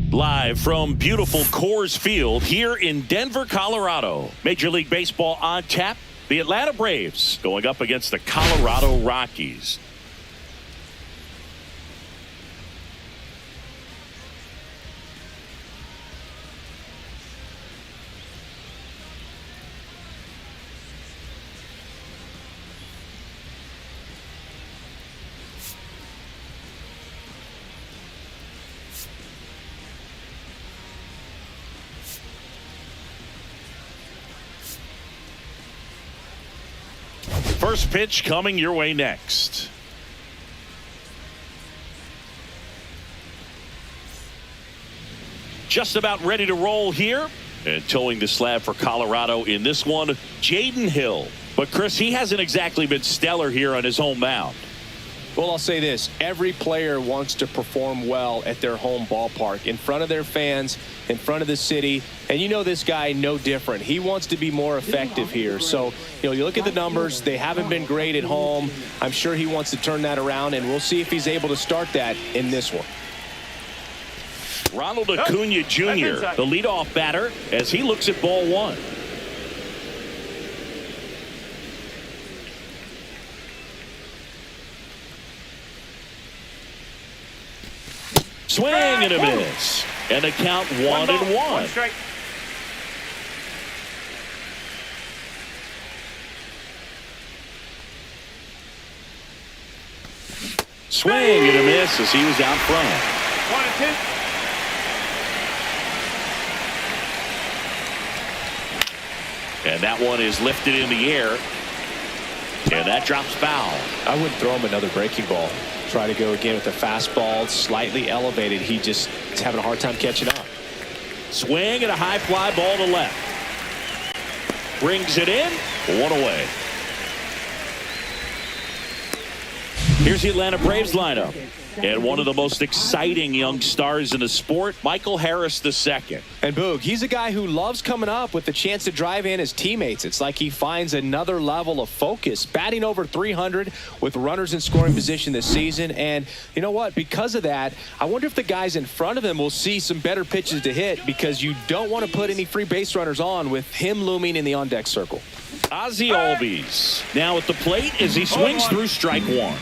Live from beautiful Coors Field here in Denver, Colorado. Major League Baseball on tap. The Atlanta Braves going up against the Colorado Rockies. First pitch coming your way next. Just about ready to roll here. And towing the slab for Colorado in this one, Jaden Hill. But Chris, he hasn't exactly been stellar here on his home mound. Well, I'll say this. Every player wants to perform well at their home ballpark, in front of their fans, in front of the city. And you know this guy no different. He wants to be more effective here. So, you look at the numbers. They haven't been great at home. I'm sure he wants to turn that around, and we'll see if he's able to start that in this one. Ronald Acuna Jr., the leadoff batter, as he looks at ball one. Swing and a miss. And the count 1-1. Strike. Swing and a miss as he was out front. 1-2. And that one is lifted in the air. And that drops foul. I wouldn't throw him another breaking ball. Try to go again with the fastball, slightly elevated. He just is having a hard time catching up. Swing and a high fly ball to left. Brings it in. One away. Here's the Atlanta Braves lineup. And one of the most exciting young stars in the sport, Michael Harris II. And Boog, he's a guy who loves coming up with the chance to drive in his teammates. It's like he finds another level of focus, batting over 300 with runners in scoring position this season. And you know what? Because of that, I wonder if the guys in front of him will see some better pitches to hit, because you don't want to put any free base runners on with him looming in the on-deck circle. Ozzie Albies now at the plate as he swings through strike one.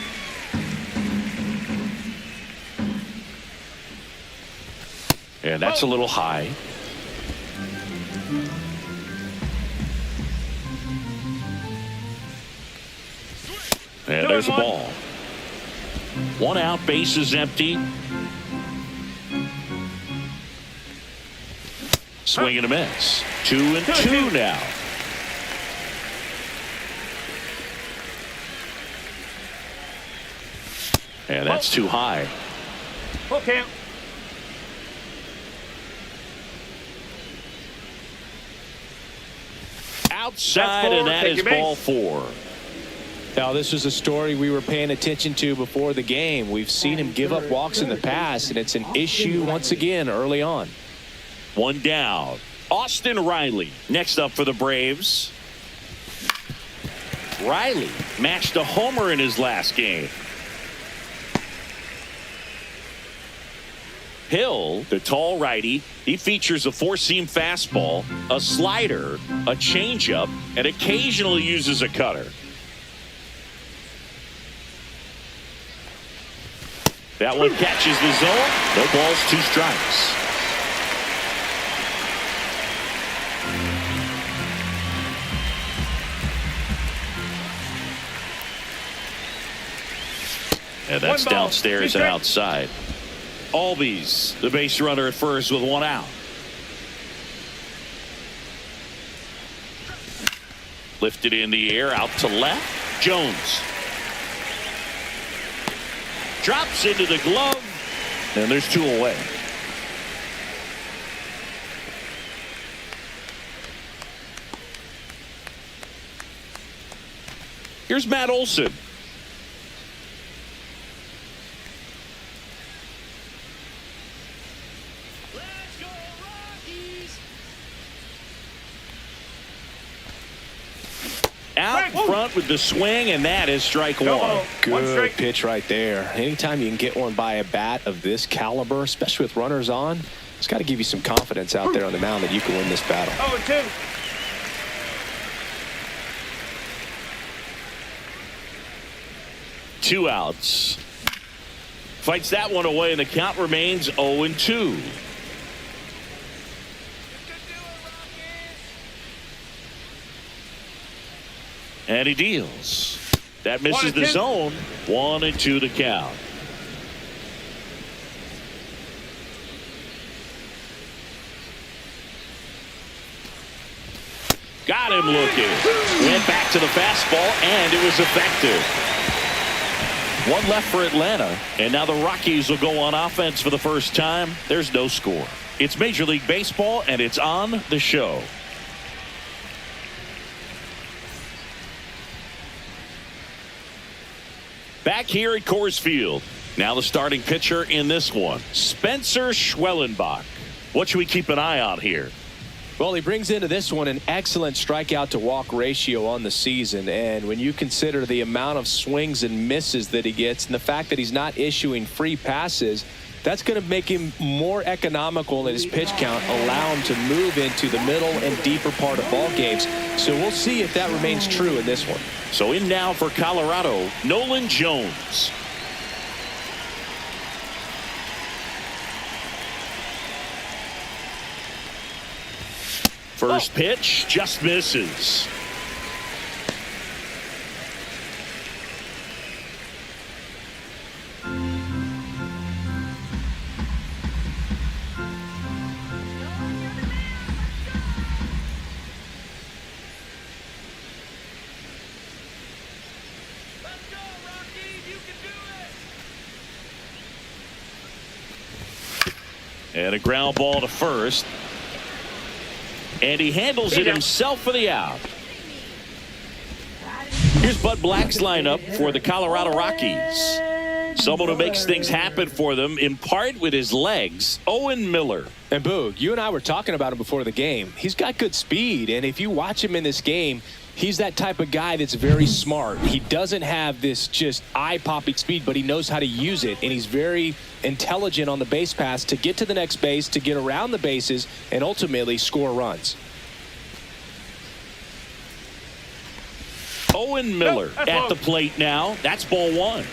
And that's a little high. And there's a ball. One out, base is empty. Swing and a miss. 2-2 now. And that's too high. Okay. Outside, and that is ball four. Now, this was a story we were paying attention to before the game. We've seen him give up walks in the past, and it's an issue once again early on. One down. Austin Riley next up for the Braves. Riley matched a homer in his last game. Hill, the tall righty, he features a four-seam fastball, a slider, a changeup, and occasionally uses a cutter. That one catches the zone. No balls, 2 strikes. And that's downstairs and outside. Albies, the base runner at first with 1 out. Lifted in the air, out to left. Jones. Drops into the glove. And there's 2 away. Here's Matt Olson. Let's go, Rockies! Out front with the swing, and that is strike 1. Good pitch right there. Anytime you can get one by a bat of this caliber, especially with runners on, it's got to give you some confidence out there on the mound that you can win this battle. 0-2. Two outs. Fights that one away, and the count remains 0-2. And he deals. That misses the zone. 1-2 to count. Got him looking. Went back to the fastball, and it was effective. 1 left for Atlanta, and now the Rockies will go on offense for the first time. There's no score. It's Major League Baseball, and it's on the show. Back here at Coors Field. Now the starting pitcher in this one, Spencer Schwellenbach. What should we keep an eye on here? Well, he brings into this one an excellent strikeout to walk ratio on the season. And when you consider the amount of swings and misses that he gets and the fact that he's not issuing free passes, that's going to make him more economical in his pitch count, allow him to move into the middle and deeper part of ball games. So we'll see if that remains true in this one. So in now for Colorado, Nolan Jones. First pitch just misses. And a ground ball to first. And he handles it himself for the out. Here's Bud Black's lineup for the Colorado Rockies. Someone who makes things happen for them, in part with his legs, Owen Miller. And Boog, you and I were talking about him before the game. He's got good speed, and if you watch him in this game, he's that type of guy that's very smart. He doesn't have this just eye-popping speed, but he knows how to use it, and he's very intelligent on the base pass to get to the next base, to get around the bases, and ultimately score runs. Owen Miller at the plate now. That's ball 1.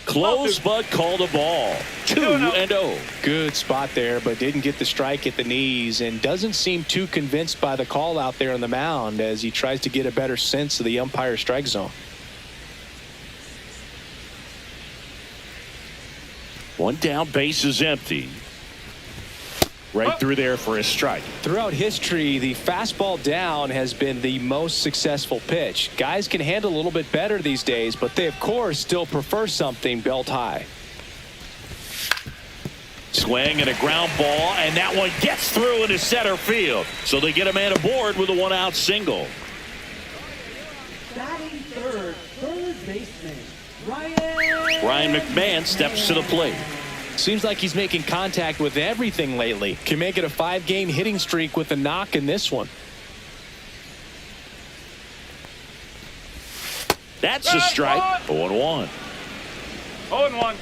Close, but called a ball. 2-0. Good spot there, but didn't get the strike at the knees and doesn't seem too convinced by the call out there on the mound as he tries to get a better sense of the umpire strike zone. One down, base is empty. Right through there for a strike. Throughout history, the fastball down has been the most successful pitch. Guys can handle a little bit better these days, but they, of course, still prefer something belt high. Swing and a ground ball, and that one gets through into center field. So they get a man aboard with a one-out single. Batting third baseman, Ryan McMahon steps to the plate. Seems like he's making contact with everything lately. Can make it a 5-game hitting streak with a knock in this one. That's a strike. 0-1. 0-1.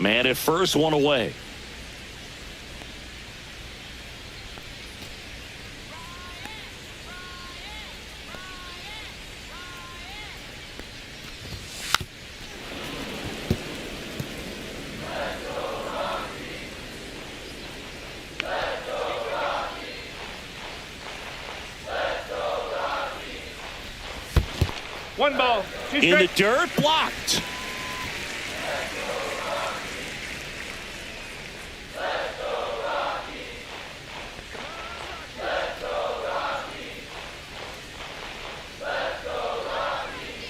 Man at first, one away. One ball. Two In the strikes. dirt, blocked.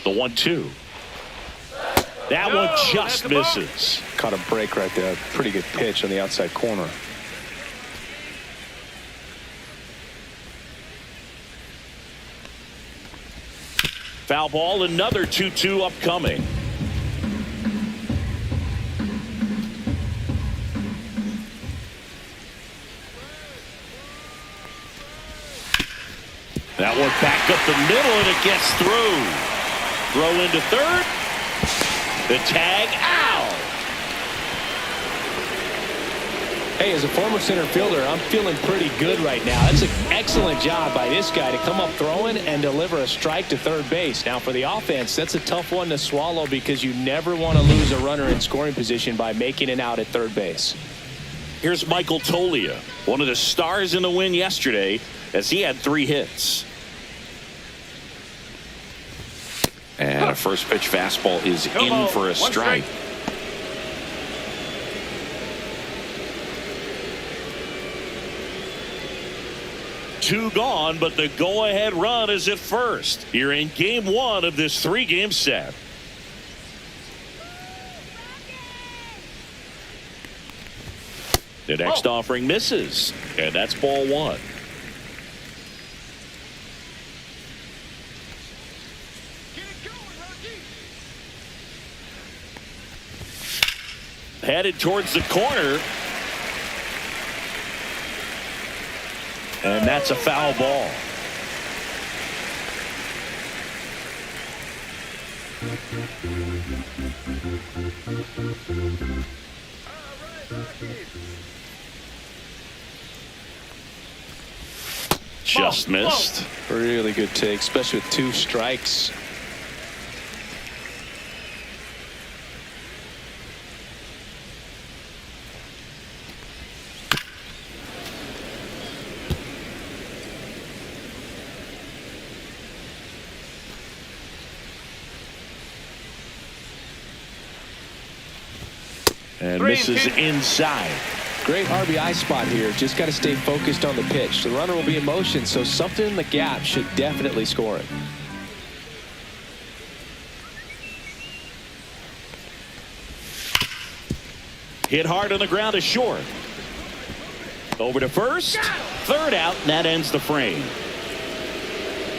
The 1-2. That one just misses. Caught a break right there. Pretty good pitch on the outside corner. Foul ball, another 2-2 upcoming. That one back up the middle, and it gets through. Throw into third. The tag out. Hey, as a former center fielder, I'm feeling pretty good right now. That's an excellent job by this guy to come up throwing and deliver a strike to third base. Now, for the offense, that's a tough one to swallow because you never want to lose a runner in scoring position by making it out at third base. Here's Michael Tolia, one of the stars in the win yesterday, as he had 3 hits. And a first pitch fastball is in for a strike. Two gone, but the go-ahead run is at first. You're in game 1 of this 3-game set. The next offering misses, and that's ball 1. Headed towards the corner. And that's a foul ball. Just missed. Really good take, especially with 2 strikes. And misses inside. Great RBI spot here. Just got to stay focused on the pitch. The runner will be in motion, so something in the gap should definitely score it. Hit hard on the ground is short. Over to first. Third out, and that ends the frame.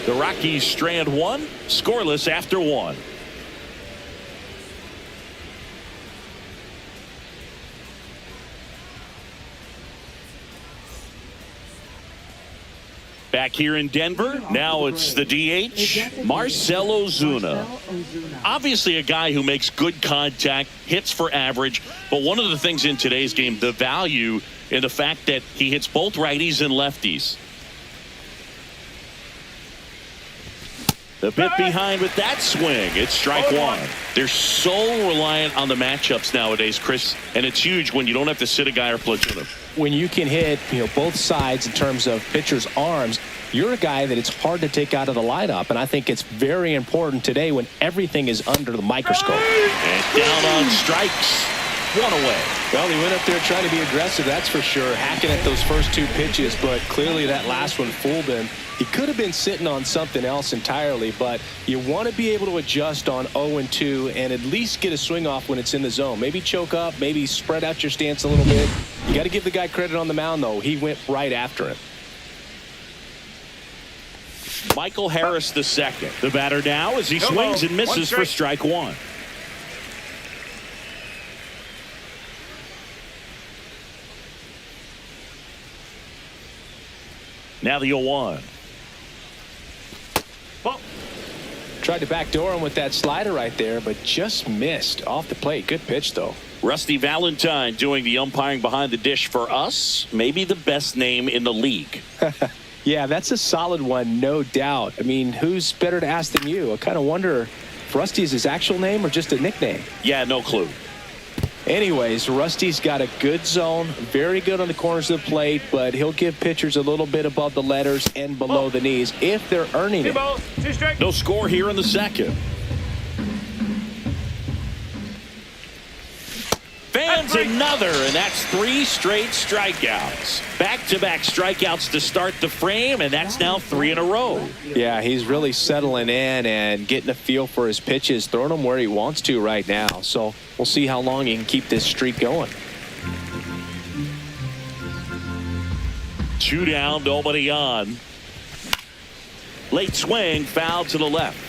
The Rockies strand 1, scoreless after 1. Back here in Denver, now it's the DH, Marcell Ozuna. Obviously a guy who makes good contact, hits for average, but one of the things in today's game, the value in the fact that he hits both righties and lefties. The bit behind with that swing. It's strike 1. They're so reliant on the matchups nowadays, Chris, and it's huge when you don't have to sit a guy or platoon him. When you can hit, both sides in terms of pitchers' arms, you're a guy that it's hard to take out of the lineup, and I think it's very important today when everything is under the microscope. And down on strikes. 1 away. Well, he went up there trying to be aggressive, that's for sure, hacking at those first 2 pitches, but clearly that last one fooled him. He could have been sitting on something else entirely, but you want to be able to adjust on 0-2 and at least get a swing off when it's in the zone. Maybe choke up, maybe spread out your stance a little bit. You got to give the guy credit on the mound, though. He went right after him. Michael Harris the second. The batter now as he swings and misses for strike one. Now the 0-1. Tried to backdoor him with that slider right there, but just missed off the plate. Good pitch, though. Rusty Valentine doing the umpiring behind the dish for us. Maybe the best name in the league. Yeah, that's a solid one, no doubt. I mean, who's better to ask than you? I kind of wonder if Rusty is his actual name or just a nickname. Yeah, no clue. Anyways, Rusty's got a good zone, very good on the corners of the plate, but he'll give pitchers a little bit above the letters and below the knees if they're earning it. No score here in the second. Fans another, and that's 3 straight strikeouts. Back-to-back strikeouts to start the frame, and that's now 3 in a row. Yeah, he's really settling in and getting a feel for his pitches, throwing them where he wants to right now. So we'll see how long he can keep this streak going. 2 down, nobody on. Late swing, foul to the left.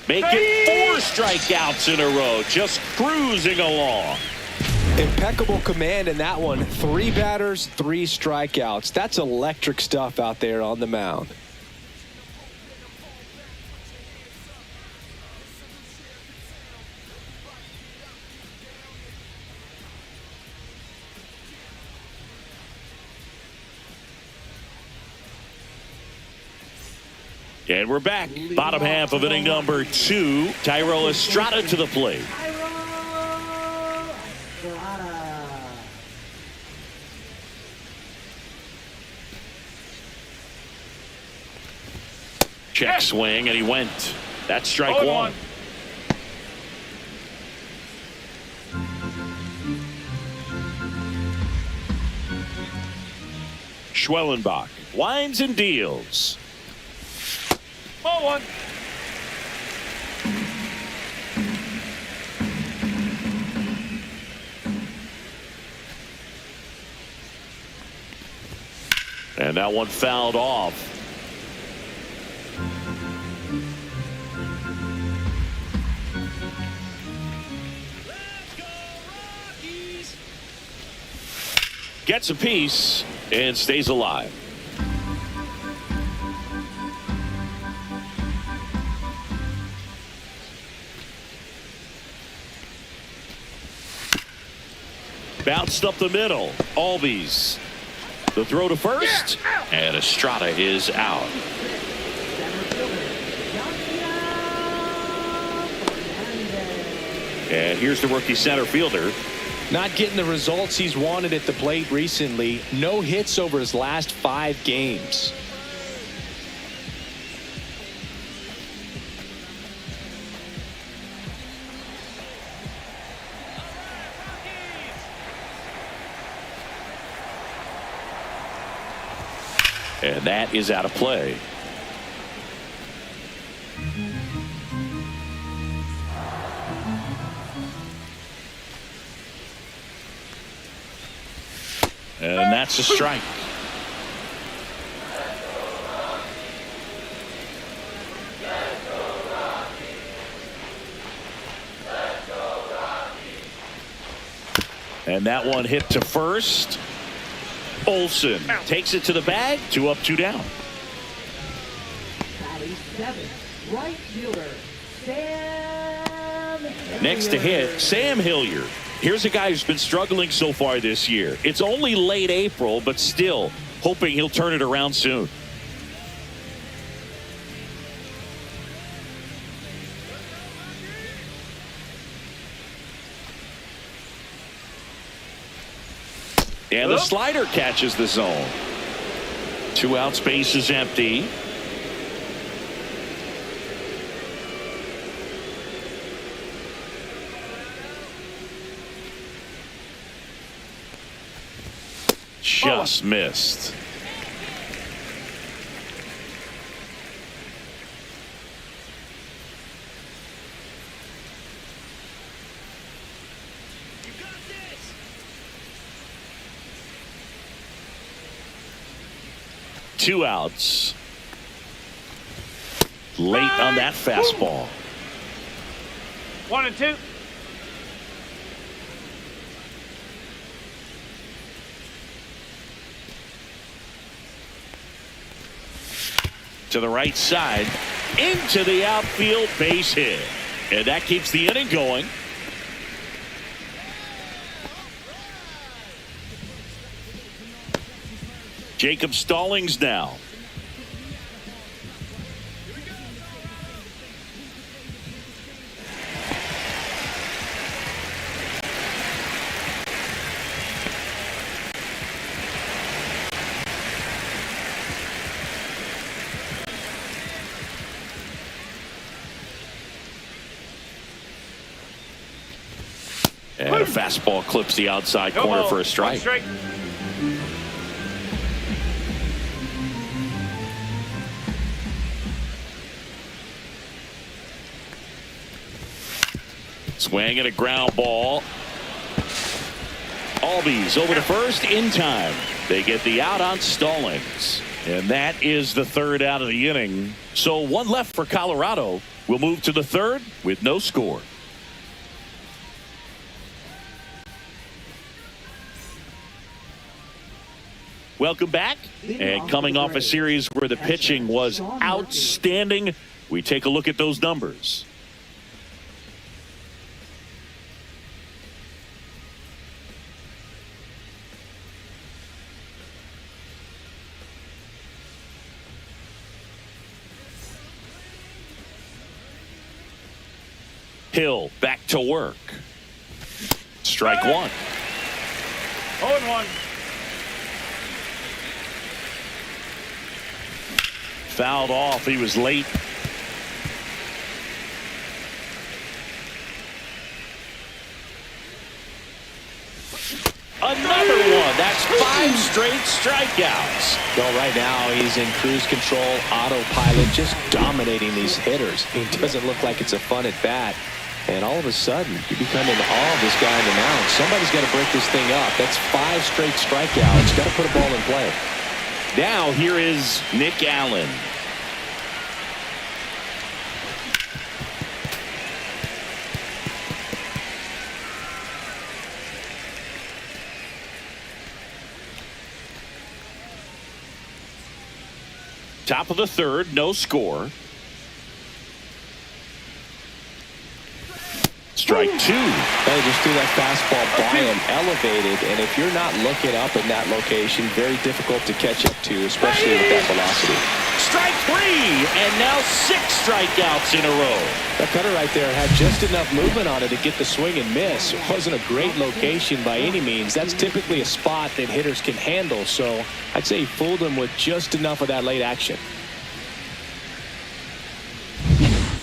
Making 4 strikeouts in a row, just cruising along. Impeccable command in that one. 3 batters, 3 strikeouts. That's electric stuff out there on the mound. And we're back. Bottom half of inning number 2. Thairo Estrada to the plate. Check swing, and he went. That's strike 1. Schwellenbach winds and deals. Ball 1. And that one fouled off. Let's go, Rockies. Gets a piece and stays alive. Bounced up the middle. Albies. The throw to first. And Estrada is out. And here's the rookie center fielder. Not getting the results he's wanted at the plate recently. No hits over his last 5 games. And that is out of play. And that's a strike. And that one hit to first. Olsen takes it to the bag. 2 up, 2 down. Batting 7, right fielder, Sam Hilliard. Next to hit, Sam Hilliard. Here's a guy who's been struggling so far this year. It's only late April, but still hoping he'll turn it around soon. And the slider catches the zone. 2 out, space is empty. just missed. Two outs. Late on that fastball. 1-2. To the right side, into the outfield, base hit. And that keeps the inning going. Jacob Stallings now. And a fastball clips the outside corner for a strike. Swing and a ground ball. Albies over to first in time. They get the out on Stallings. And that is the third out of the inning. So one left for Colorado. We'll move to the third with no score. Welcome back. And coming off a series where the pitching was outstanding, we take a look at those numbers. Hill back to work. Strike one. 0-1. Fouled off. He was late. Another one. That's 5 straight strikeouts. Well, right now he's in cruise control, autopilot, just dominating these hitters. He doesn't look like it's a fun at bat. And all of a sudden, you become in awe of this guy on the mound. Somebody's got to break this thing up. That's 5 straight strikeouts. Got to put a ball in play. Now here is Nick Allen. Top of the third, no score. Strike two. They just threw that fastball by him, elevated, and if you're not looking up in that location, very difficult to catch up to, especially with that velocity. Strike three, and now 6 strikeouts in a row. That cutter right there had just enough movement on it to get the swing and miss. It wasn't a great location by any means. That's typically a spot that hitters can handle, so I'd say he fooled him with just enough of that late action.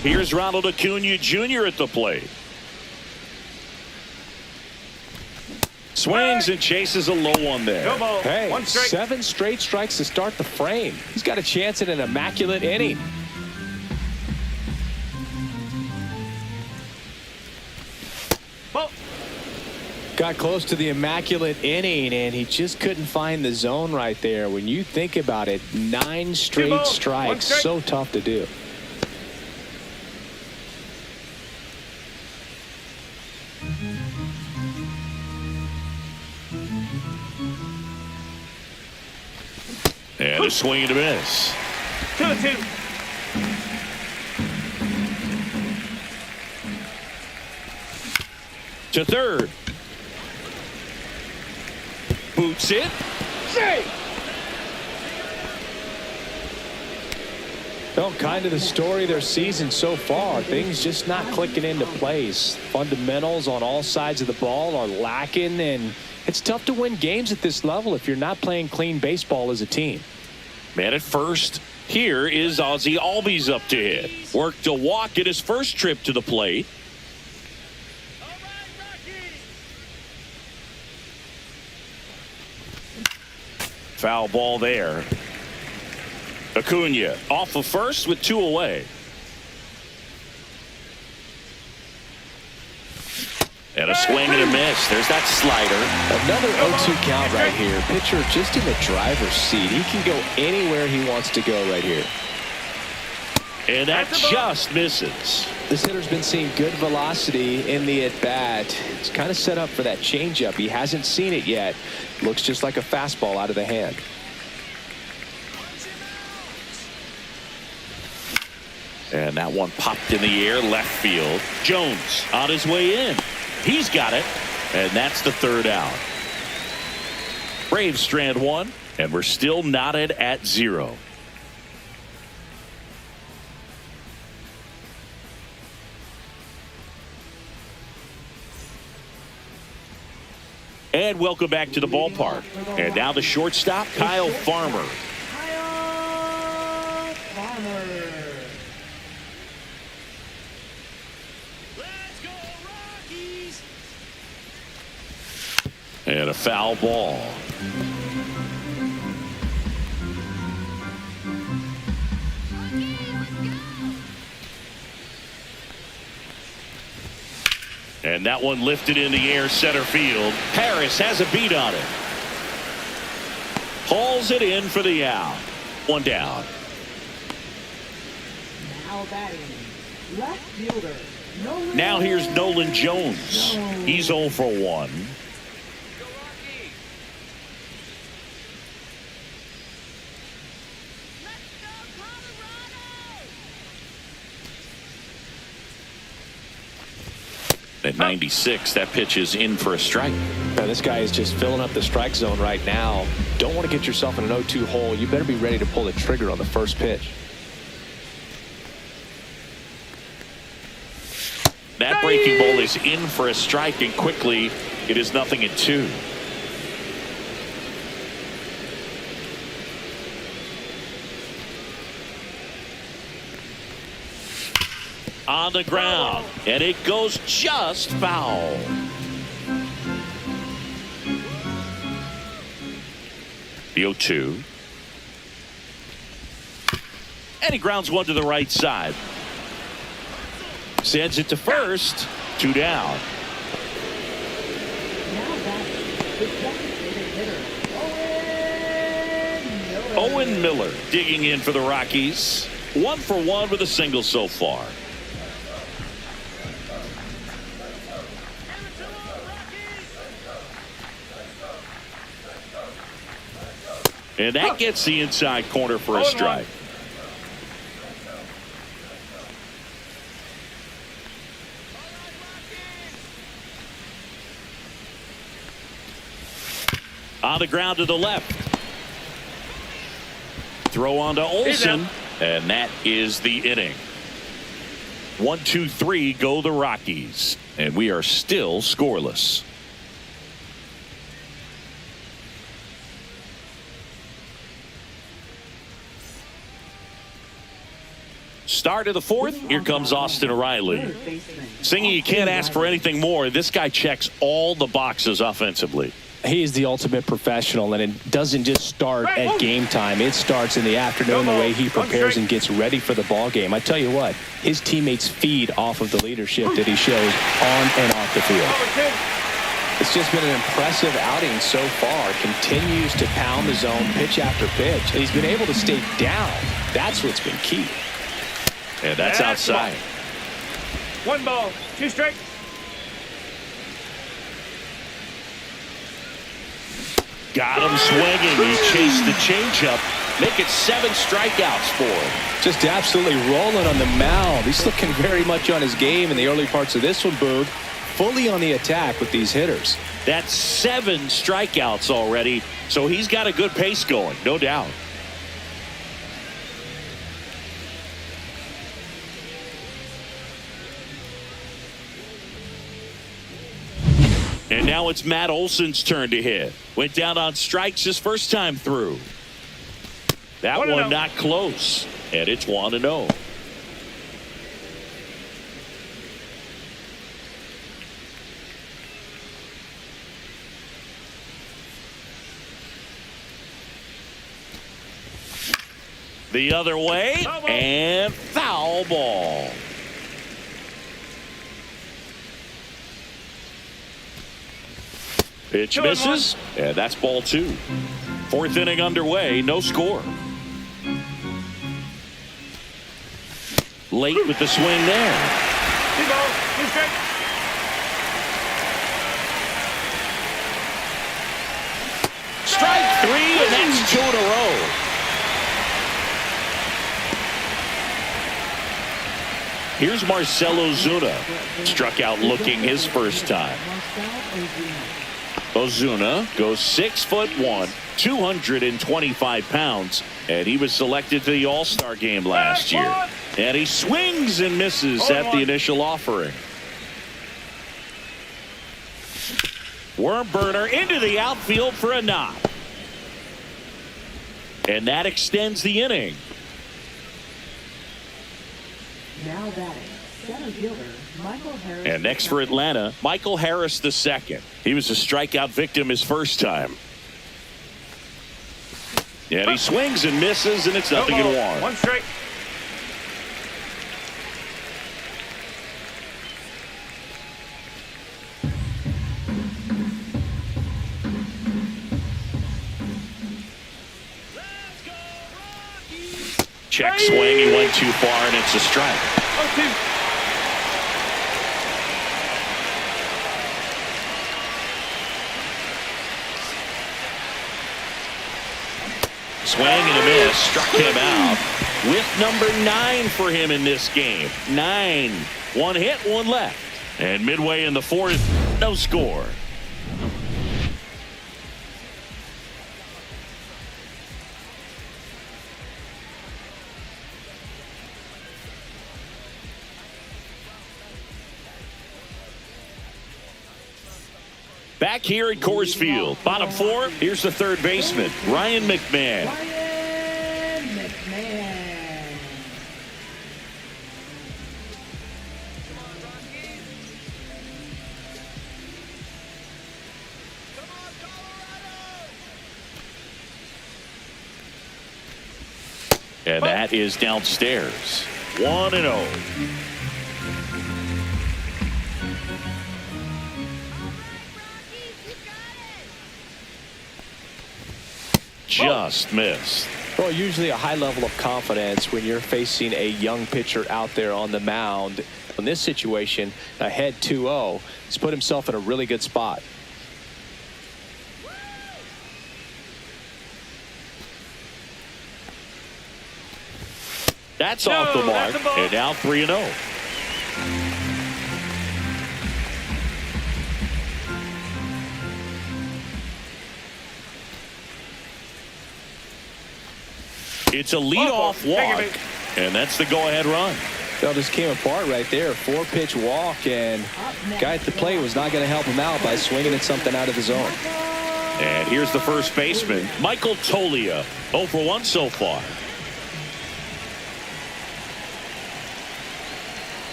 Here's Ronald Acuna Jr. at the plate. Swings and chases a low one there. Hey, 1 strike. 7 straight strikes to start the frame. He's got a chance at an immaculate inning. Got close to the immaculate inning, and he just couldn't find the zone right there. When you think about it, 9 straight strikes, so tough to do. And a swing and a miss. 2-2. To third. Boots it. Well, kind of the story of their season so far. Things just not clicking into place. Fundamentals on all sides of the ball are lacking, and it's tough to win games at this level if you're not playing clean baseball as a team. Man at first. Here is Ozzie Albies up to hit. Worked a walk at his first trip to the plate. Foul ball there. Acuna off of first with 2 away. And a swing and a miss. There's that slider. Another 0-2 count right here. Pitcher just in the driver's seat. He can go anywhere he wants to go right here. And that just misses. This hitter's been seeing good velocity in the at-bat. It's kind of set up for that changeup. He hasn't seen it yet. Looks just like a fastball out of the hand. And that one popped in the air left field. Jones on his way in. He's got it. And that's the 3rd out. Braves strand 1. And we're still knotted at 0. And welcome back to the ballpark. And now the shortstop, Kyle Farmer. Kyle Farmer. Let's go, Rockies! And a foul ball. And that one lifted in the air center field. Harris has a beat on it. Hauls it in for the out. 1 down. Now batting. Left fielder. Nolan Now here's Nolan Jones. He's 0 for 1. At 96, that pitch is in for a strike. Now, this guy is just filling up the strike zone right now. Don't want to get yourself in an 0-2 hole. You better be ready to pull the trigger on the first pitch. That breaking ball is in for a strike, and quickly it is 0-2. On the ground, and it goes just foul. The 0-2. And he grounds one to the right side. Sends it to first. 2 down. Now batting. The designated hitter. Owen Miller digging in for the Rockies. 1 for 1 with a single so far. And that gets the inside corner for a strike. On the ground to the left. Throw on to Olsen. And that is the inning. 1, 2, 3 go the Rockies. And we are still scoreless. Start of the 4th. Here comes Austin Riley. Singing, you can't ask for anything more. This guy checks all the boxes offensively. He is the ultimate professional, and it doesn't just start at game time. It starts in the afternoon, the way he prepares and gets ready for the ball game. I tell you what, his teammates feed off of the leadership that he shows on and off the field. It's just been an impressive outing so far. Continues to pound the zone pitch after pitch, and he's been able to stay down. That's what's been key. And that's outside. 1 ball, 2 strikes. Got him swinging. He chased the changeup. Make it 7 strikeouts for him. Just absolutely rolling on the mound. He's looking very much on his game in the early parts of this one, Boog. Fully on the attack with these hitters. That's 7 strikeouts already. So he's got a good pace going, no doubt. And now it's Matt Olson's turn to hit. Went down on strikes his first time through. That one not close. And it's 1-0. The other way, and foul ball. Pitch misses, and that's ball 2. 4th inning underway, no score. Late with the swing there. 2 balls, 2 strikes. Strike 3, and that's 2 in a row. Here's Marcell Ozuna. Struck out looking his first time. Ozuna goes 6'1", 225 pounds, and he was selected to the All-Star game last year. And he swings and misses at the initial offering. Worm burner into the outfield for a knock. And that extends the inning. Now batting, center fielder Michael Harris. And next for Atlanta, Michael Harris II. He was a strikeout victim his first time. And he swings and misses, and it's 0-1. 1 strike. Check swing, he went too far, and it's a strike. 0-2. Swing and a miss, struck him out. With number 9 for him in this game. 9. 1 hit, 1 left. And midway in the 4th, no score. Back here at Coors Field, bottom 4, here's the 3rd baseman, Ryan McMahon. Ryan McMahon. And that is downstairs. 1-0. Just missed. Well, usually a high level of confidence when you're facing a young pitcher out there on the mound. In this situation, ahead 2-0, he's put himself in a really good spot. That's off the mark, and now 3-0. It's a leadoff walk, and that's the go-ahead run. Well, just came apart right there. 4-pitch walk, and guy at the plate was not going to help him out by swinging at something out of the zone. And here's the first baseman, Michael Toglia. 0 for 1 so far.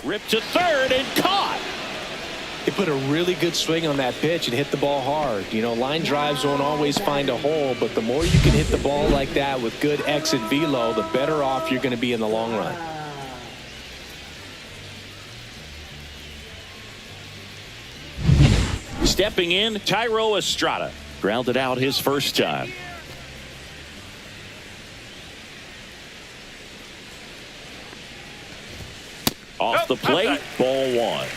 Ripped to third and caught. He put a really good swing on that pitch and hit the ball hard. You know, line drives won't always find a hole, but the more you can hit the ball like that with good exit velo, the better off you're going to be in the long run. Stepping in, Thairo Estrada. Grounded out his first time. Off the plate, ball 1.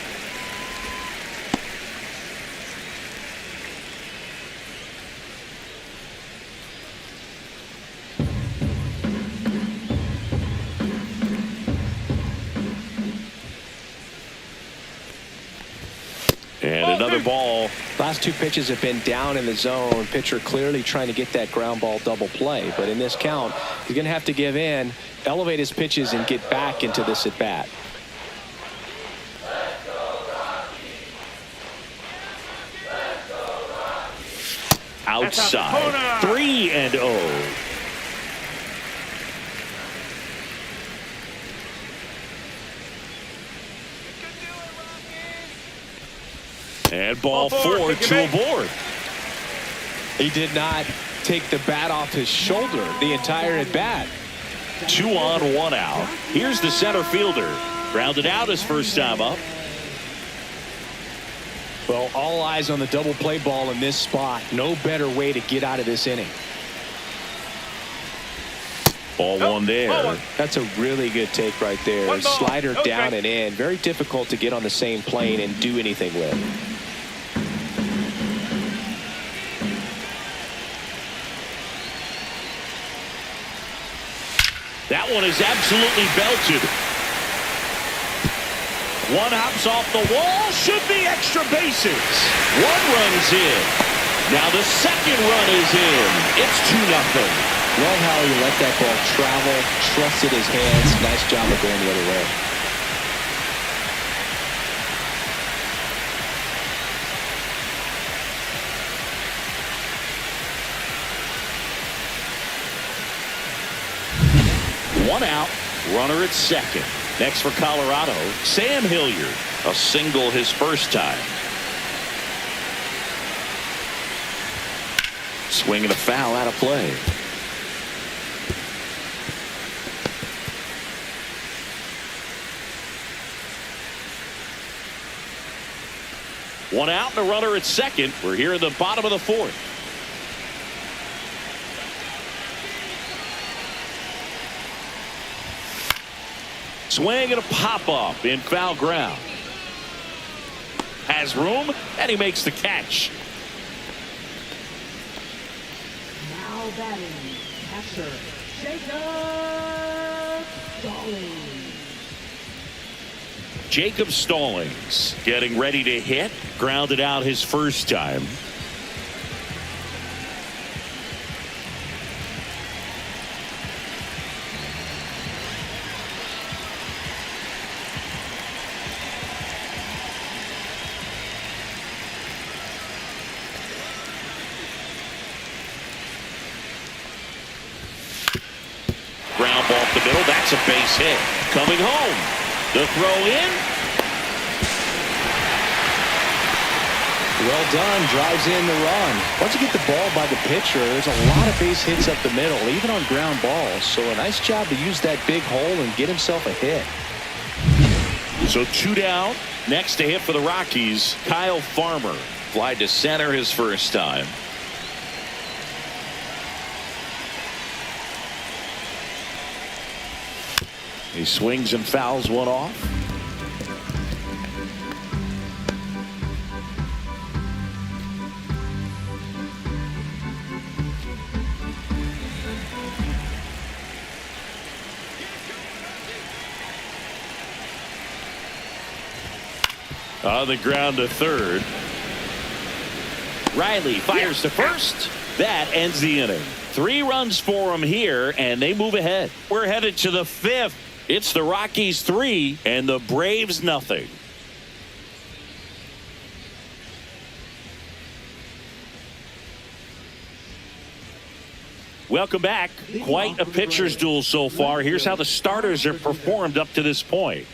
And another ball. Last 2 pitches have been down in the zone. Pitcher clearly trying to get that ground ball double play. But in this count, he's going to have to give in, elevate his pitches, and get back into this at bat. Outside. 3-0. And ball 4, 2 aboard. He did not take the bat off his shoulder the entire at bat. 2 on, 1 out. Here's the center fielder. Grounded out his first time up. Well, all eyes on the double play ball in this spot. No better way to get out of this inning. Ball one there. That's a really good take right there. One ball, Slider no down strike. and in. Very difficult to get on the same plane and do anything with. That one is absolutely belted. One hops off the wall. Should be extra bases. 1 run's in. Now the second run is in. It's 2-0. Love how he let that ball travel, trusted his hands. Nice job of going the other way. One out, runner at second. Next for Colorado, Sam Hilliard. A single his first time. Swing and a foul out of play. One out and a runner at second. We're here in the bottom of the 4th. Swing and a pop-up in foul ground. Has room, and he makes the catch. Now batting, catcher, Jacob Stallings getting ready to hit. Grounded out his first time. Ground ball up the middle. That's a base hit. Coming home. The throw in. Well done. Drives in the run. Once you get the ball by the pitcher, there's a lot of base hits up the middle, even on ground balls. So a nice job to use that big hole and get himself a hit. So 2 down. Next to hit for the Rockies, Kyle Farmer. Flied to center his first time. He swings and fouls one off. On the ground to third. Riley fires to first. That ends the inning. 3 runs for him here, and they move ahead. We're headed to the 5th. It's the Rockies 3 and the Braves nothing. Welcome back. Quite a pitcher's duel so far. Here's how the starters have performed up to this point.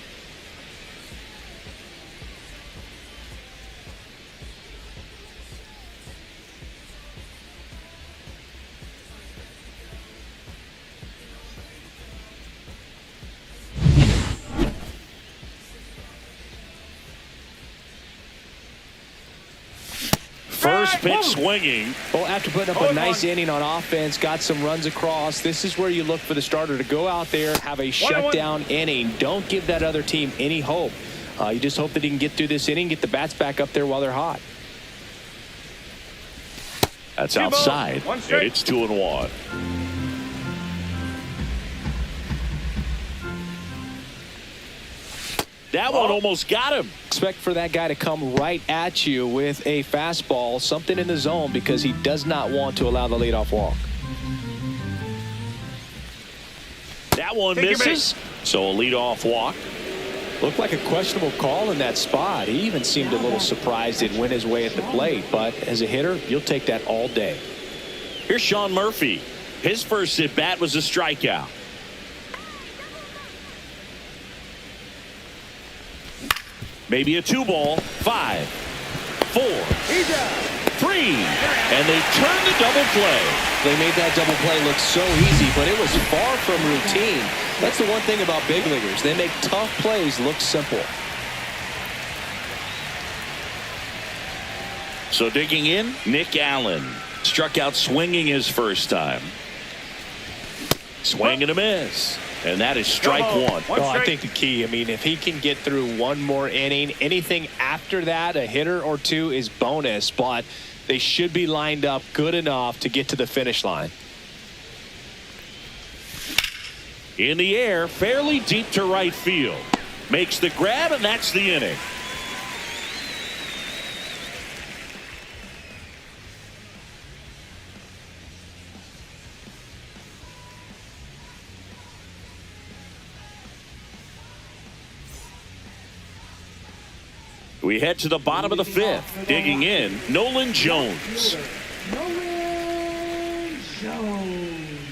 First pitch swinging. Well, after putting up a nice inning on offense, got some runs across, this is where you look for the starter to go out there, have a shutdown inning. Don't give that other team any hope. You just hope that he can get through this inning, get the bats back up there while they're hot. That's outside, and it's 2-1. That one almost got him. Expect for that guy to come right at you with a fastball, something in the zone, because he does not want to allow the leadoff walk. That one misses, so a leadoff walk. Looked like a questionable call in that spot. He even seemed a little surprised it went his way at the plate, but as a hitter, you'll take that all day. Here's Sean Murphy. His first at bat was a strikeout. Maybe a 2-ball. 5, 4, 3, and they turn to double play. They made that double play look so easy, but it was far from routine. That's the one thing about big leaguers. They make tough plays look simple. So digging in, Nick Allen struck out swinging his first time. Swing and a miss. And that is strike one. Oh, I think the key, I mean, if he can get through one more inning, anything after that, a hitter or two is bonus, but they should be lined up good enough to get to the finish line. In the air, fairly deep to right field. Makes the grab, and that's the inning. We head to the bottom of the fifth. Digging in, Nolan Jones. Nolan Jones.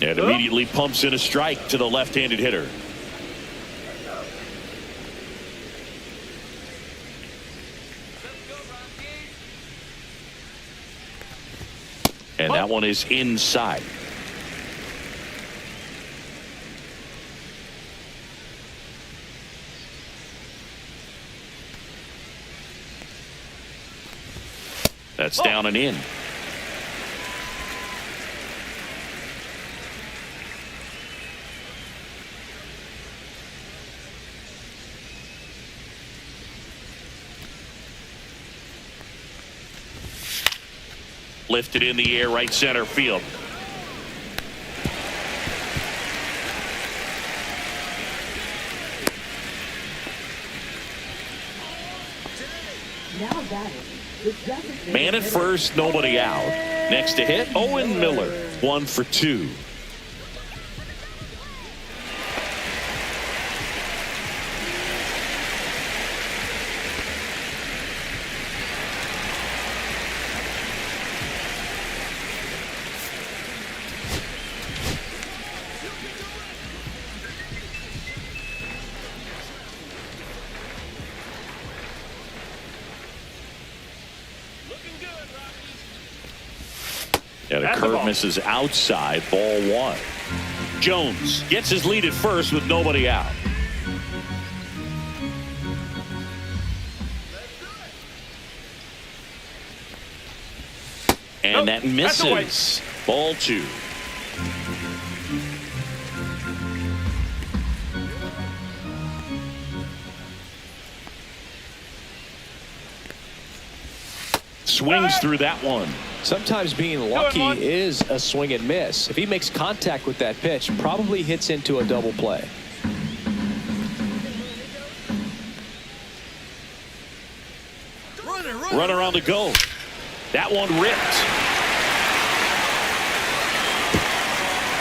And immediately pumps in a strike to the left-handed hitter. And that one is inside. That's down and in. Lifted in the air, right center field. Now batting, the designated Man at hitter. first, nobody out. Next to hit, Owen Miller, 1 for 2. And a curve misses outside, ball 1. Jones gets his lead at first with nobody out. And that misses. Ball 2. Swings through that one. Sometimes being lucky is a swing and miss. If he makes contact with that pitch, probably hits into a double play. Run around to go. That one ripped.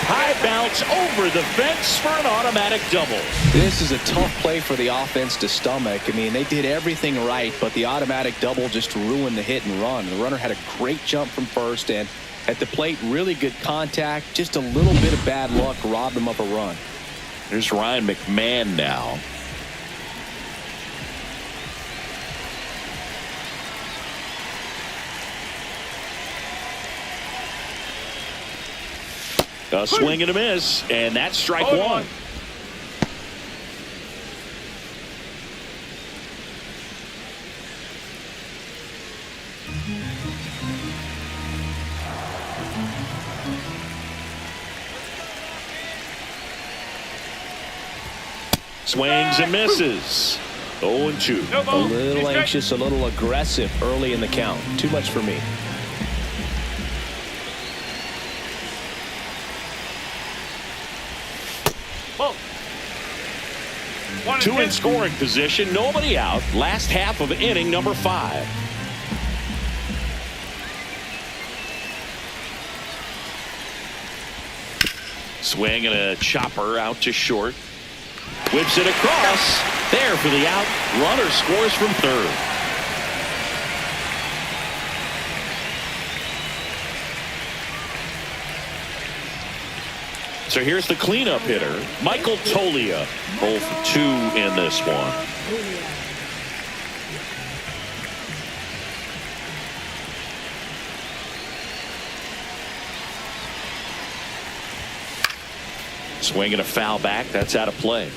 High bounce over the fence for an automatic double. This is a tough play for the offense to stomach. I mean, they did everything right, but the automatic double just ruined the hit and run. The runner had a great jump from first, and at the plate, really good contact. Just a little bit of bad luck robbed him of a run. There's Ryan McMahon now. A swing and a miss, and that's strike 1. Swings and misses. 0-2. A little anxious, a little aggressive early in the count. Too much for me. Two in scoring position, nobody out. Last half of inning number 5. Swing and a chopper out to short. Whips it across. There for the out. Runner scores from third. So here's the cleanup hitter, Michael Toglia, 0 for 2 in this one. Swinging a foul back. That's out of play.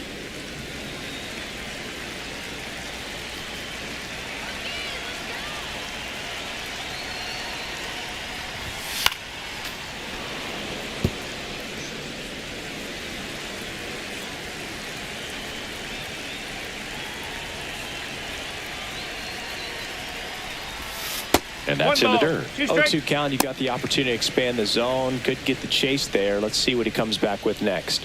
And that's in the dirt. 0-2 count. You got the opportunity to expand the zone. Could get the chase there. Let's see what he comes back with next.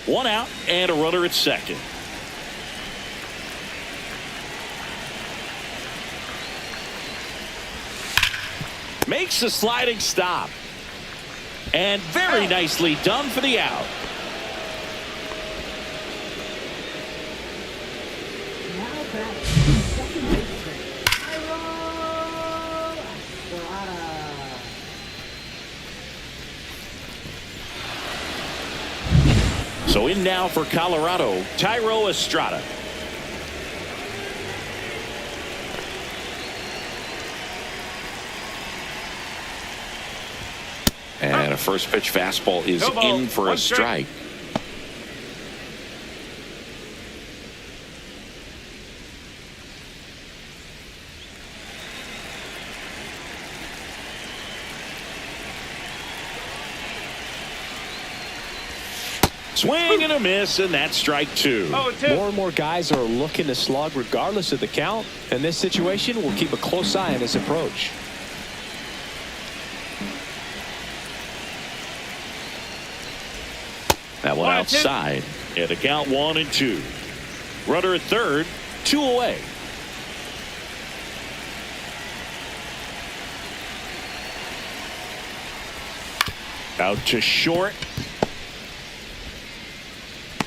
1 out and a runner at second. Makes a sliding stop. And very nicely done for the out. Now back to second baseman, G.O.A.T. So in now for Colorado, Thairo Estrada. And a first pitch fastball is in for a strike. Swing and a miss, and that's strike 2. More and more guys are looking to slug regardless of the count. In this situation, we'll keep a close eye on his approach. That one outside. And the count 1-2. Runner at third, 2 away. Out to short.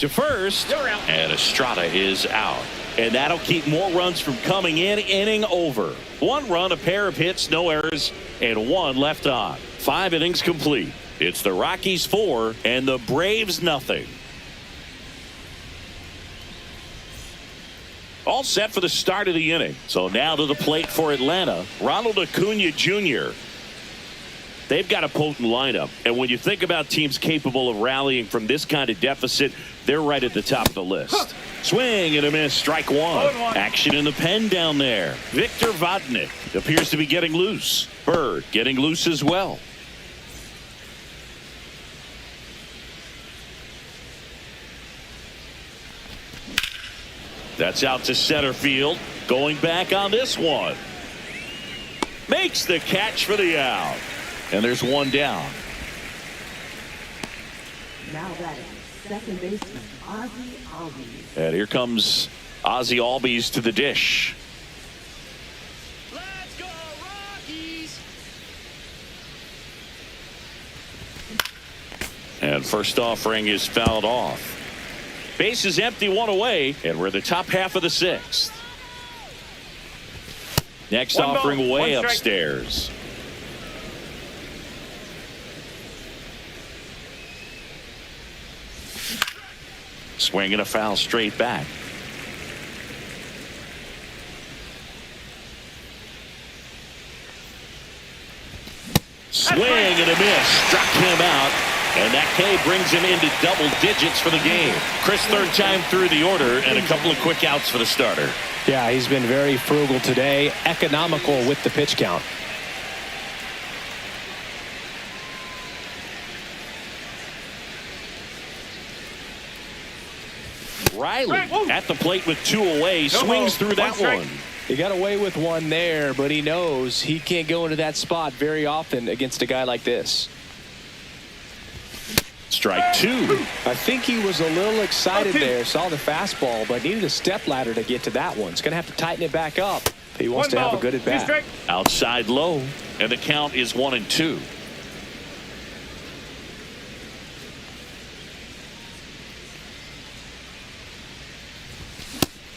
To first. And Estrada is out. And that'll keep more runs from coming in. Inning over. 1 run, a pair of hits, no errors, and 1 left on. 5 innings complete. It's the Rockies 4 and the Braves nothing. All set for the start of the inning. So now to the plate for Atlanta, Ronald Acuna Jr. They've got a potent lineup. And when you think about teams capable of rallying from this kind of deficit, they're right at the top of the list. Swing and a miss, strike 1. Action in the pen down there. Victor Vodnik appears to be getting loose. Bird getting loose as well. That's out to center field. Going back on this one. Makes the catch for the out. And there's 1 down. Now batting, second baseman, Ozzie Albies. And here comes Ozzie Albies to the dish. Let's go, Rockies! And first offering is fouled off. Base is empty, 1 away, and we're in the top half of the 6th. Next offering way upstairs. Swinging a foul straight back. Swing and a miss. Struck him out. And that K brings him into double digits for the game. Chris, 3rd time through the order, and a couple of quick outs for the starter. Yeah, he's been very frugal today. Economical with the pitch count. Riley at the plate with 2 away. Swings through that one. He got away with 1 there, but he knows he can't go into that spot very often against a guy like this. Strike 2. I think he was a little excited there, saw the fastball, but needed a step ladder to get to that one. He's going to have to tighten it back up if he wants to have a good at bat. Outside low, and the count is 1-2.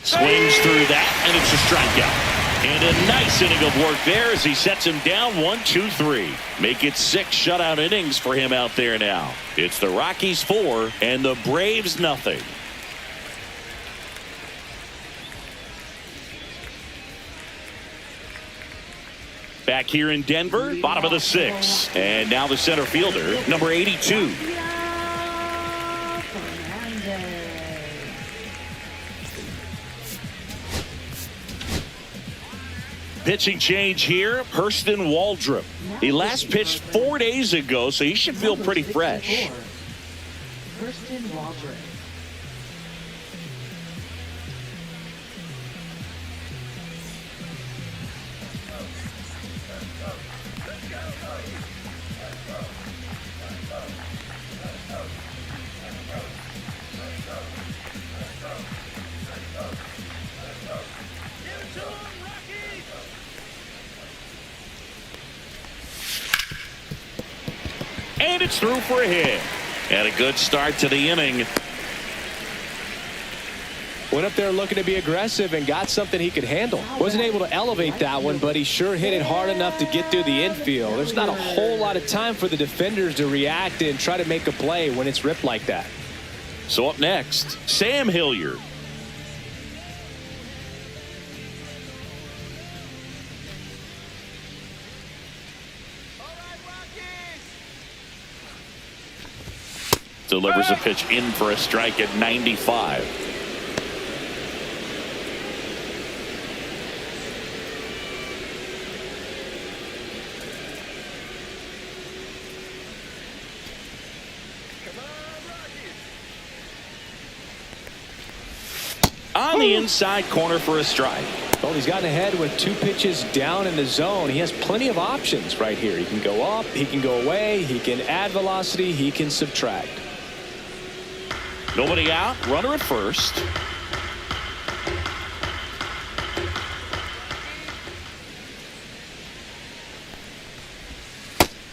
Swings through that, and it's a strikeout. And a nice inning of work there as he sets him down 1-2-3. Make it 6 shutout innings for him out there now. It's the Rockies 4 and the Braves nothing. Back here in Denver, bottom of the 6th. And now the center fielder, number 82. Pitching change here, Hurston Waldrop. He last pitched 4 days ago, so he should feel pretty fresh. Hurston Waldrop. And it's through for a hit. And a good start to the inning. Went up there looking to be aggressive and got something he could handle. Wasn't able to elevate that one, but he sure hit it hard enough to get through the infield. There's not a whole lot of time for the defenders to react and try to make a play when it's ripped like that. So up next, Sam Hilliard. Delivers a pitch in for a strike at 95. On the inside corner for a strike. Well, he's gotten ahead with 2 pitches down in the zone. He has plenty of options right here. He can go up, he can go away, he can add velocity, he can subtract. Nobody out, runner at first.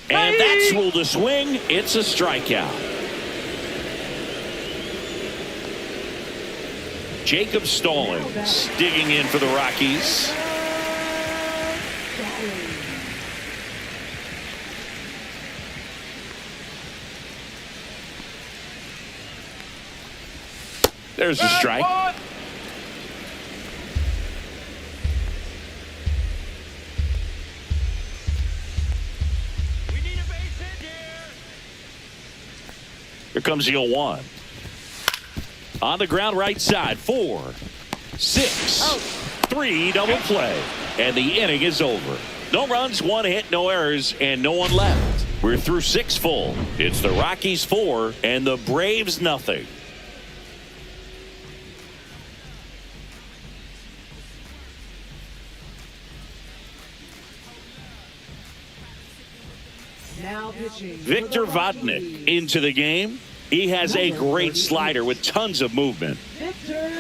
And that's ruled a swing. It's a strikeout. Jacob Stallings digging in for the Rockies. There's a strike. We need a base hit here. Here comes the 0-1. On the ground right side, 4, 6, 3 double play. And the inning is over. No runs, 1 hit, no errors, and no one left. We're through 6 full. It's the Rockies 4 and the Braves nothing. Now pitching. Victor Vodnik into the game. He has a great slider with tons of movement. Victor.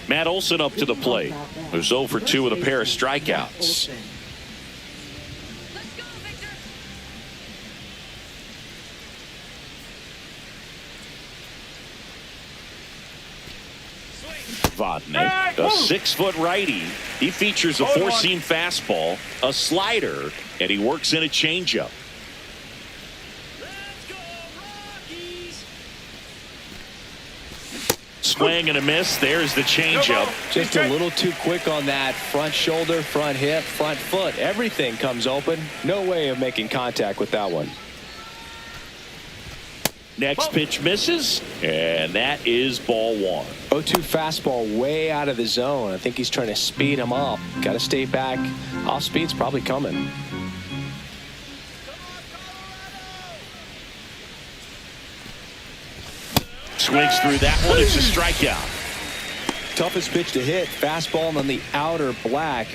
Matt Olson up to the plate. There's 0 for 2 with a pair of strikeouts. Let's go, Victor. Vodnik, a 6-foot righty. He features a 4-seam fastball, a slider, and he works in a changeup. Let's go, Rockies. Swing and a miss. There's the changeup. Just a little too quick on that front shoulder, front hip, front foot. Everything comes open. No way of making contact with that one. Next pitch misses, and that is ball 1. 0-2 fastball way out of the zone. I think he's trying to speed him up. Got to stay back. Off speed's probably coming. Swings through that one. It's a strikeout. Toughest pitch to hit. Fastball on the outer black.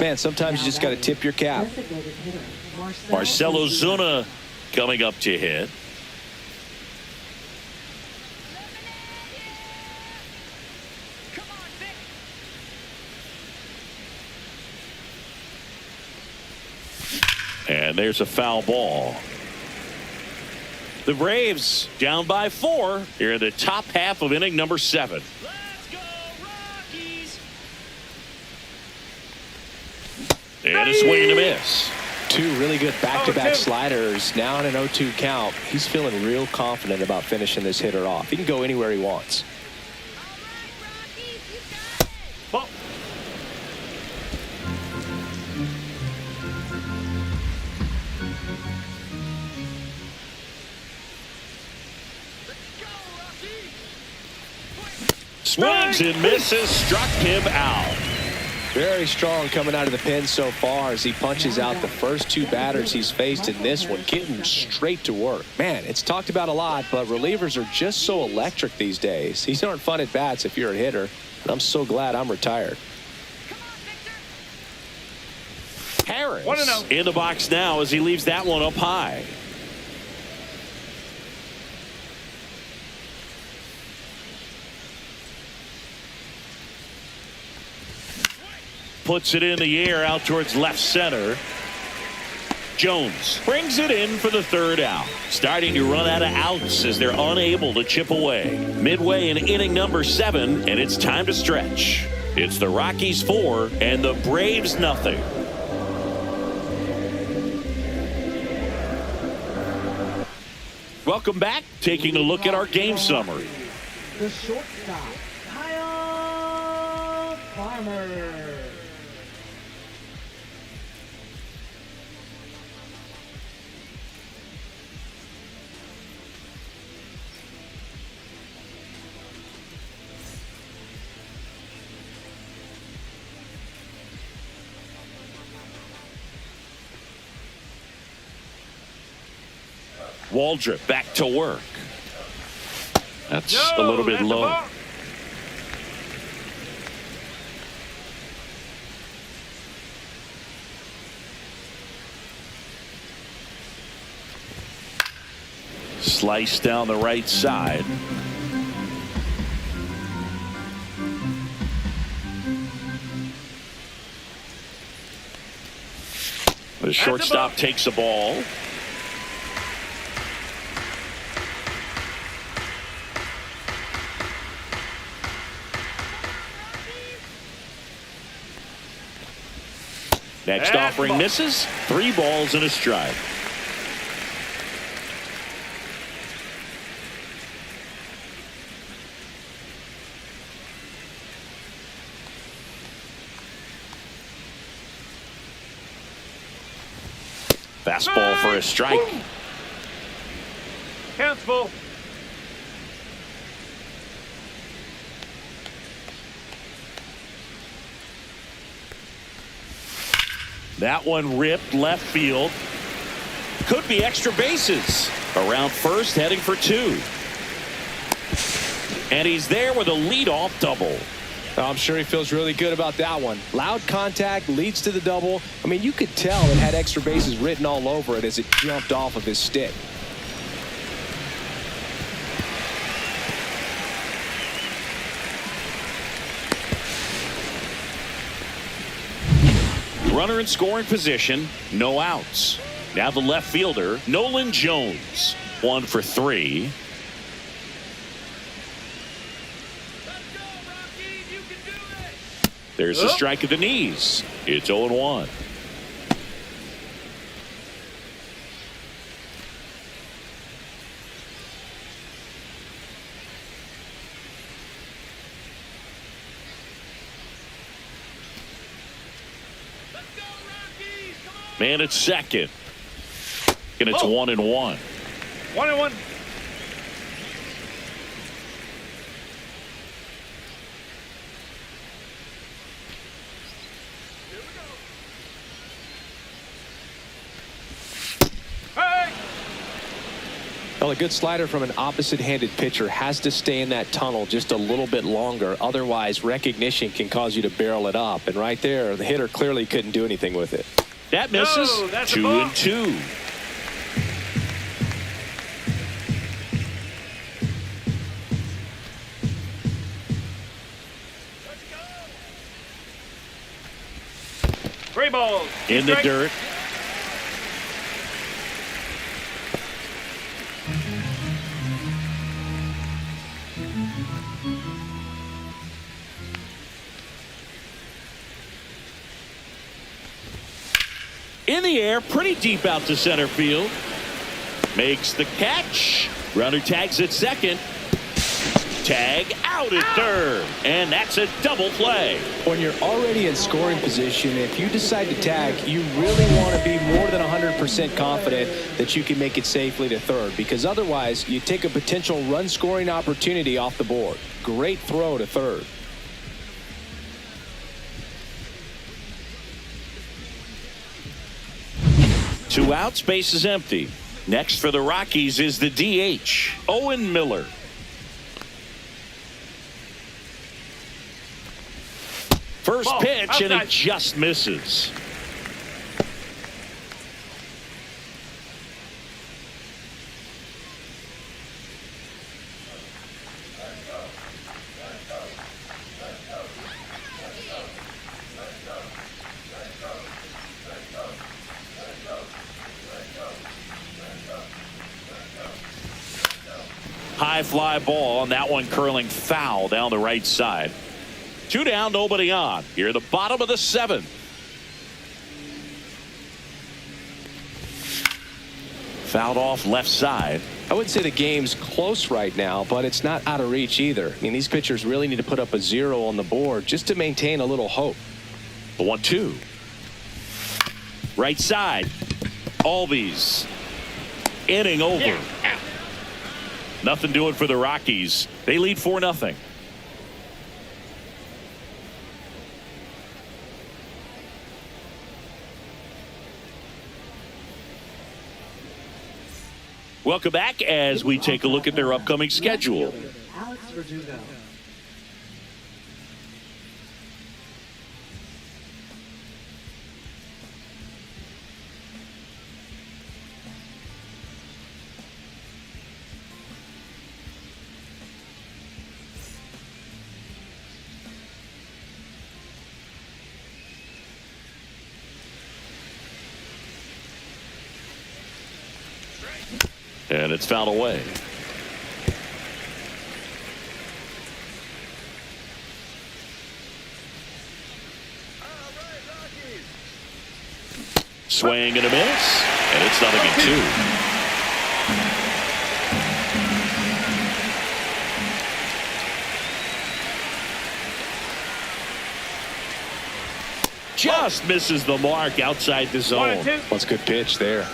Man, sometimes you just got to tip your cap. Designated hitter, Marcell Ozuna coming up to hit. Come on, Vic. And there's a foul ball. The Braves down by 4 here in the top half of inning number 7. Let's go, Rockies. And a swing and a miss. Two really good back-to-back 0-2. sliders. Now in an 0-2 count. He's feeling real confident about finishing this hitter off. He can go anywhere he wants. Ball. Swings and misses. Struck him out. Very strong coming out of the pen so far as he punches out the first 2 batters he's faced in this one, getting straight to work. Man, it's talked about a lot, but relievers are just so electric these days. These aren't fun at bats if you're a hitter. And I'm so glad I'm retired. Harris 1-0. in the box now as he leaves that one up high. Puts it in the air out towards left center. Jones brings it in for the 3rd out. Starting to run out of outs as they're unable to chip away. Midway in inning number 7, and it's time to stretch. It's the Rockies 4 and the Braves nothing. Welcome back. Taking a look at our game summary. The shortstop, Kyle Farmer. Waldrop back to work. That's a little bit that's the low. ball. Slice down the right side. The shortstop takes the ball. Next That's offering ball. misses. 3 balls and a strike. Fastball for a strike. Count's full. That one ripped left field. Could be extra bases. Around first, heading for 2. And he's there with a leadoff double. I'm sure he feels really good about that one. Loud contact leads to the double. I mean, you could tell it had extra bases written all over it as it jumped off of his stick. Runner in scoring position, no outs. Now the left fielder, Nolan Jones. 1 for 3. Let's go, Rockies. You can do it. There's a strike at the knees. It's 0-1. Let's go, Rockies. Come on. Man at second. And it's 1-1. 1-1. Hey! Well, a good slider from an opposite-handed pitcher has to stay in that tunnel just a little bit longer. Otherwise, recognition can cause you to barrel it up. And right there, the hitter clearly couldn't do anything with it. That misses. No, that's a ball. 2-2. Three balls. In the Strike. dirt. In the air, pretty deep out to center field. Makes the catch. Runner tags at second. Tag out at third. And that's a double play. When you're already in scoring position, if you decide to tag, you really want to be more than 100% confident that you can make it safely to third, because otherwise you take a potential run scoring opportunity off the board. Great throw to third. Two outs, base is empty. Next for the Rockies is the DH, Owen Miller. First Ball, pitch, outside. and it just misses. High fly ball, and that one curling foul down the right side. 2 down, nobody on. Here at the bottom of the 7th. Fouled off left side. I would say the game's close right now, but it's not out of reach either. I mean, these pitchers really need to put up a 0 on the board just to maintain a little hope. The 1-2. Right side. Albies. Inning over. Nothing doing for the Rockies. They lead 4-0. Welcome back as we take a look at their upcoming schedule. Alex Verdugo. And it's fouled away. Swing and a miss, and it's 0-2. Just misses the mark outside the zone. 1-2. That's a good pitch there.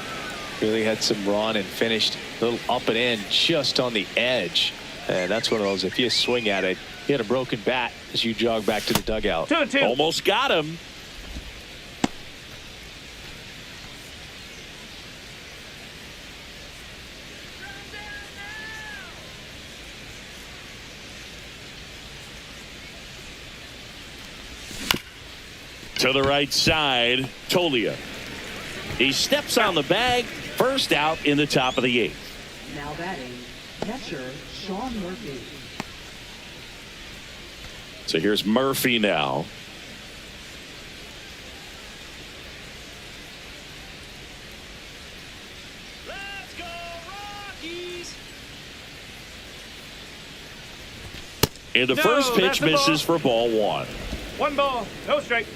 Really had some run and finished a little up and in just on the edge. And that's one of those, if you swing at it, you had a broken bat as you jog back to the dugout. 2-2. Almost got him. To the right side, Tolia. He steps on the bag. First out in the top of the 8th. Now batting, catcher Sean Murphy. So here's Murphy now. Let's go, Rockies! And the No, first pitch that's the misses for ball 1. 1 ball, no strike.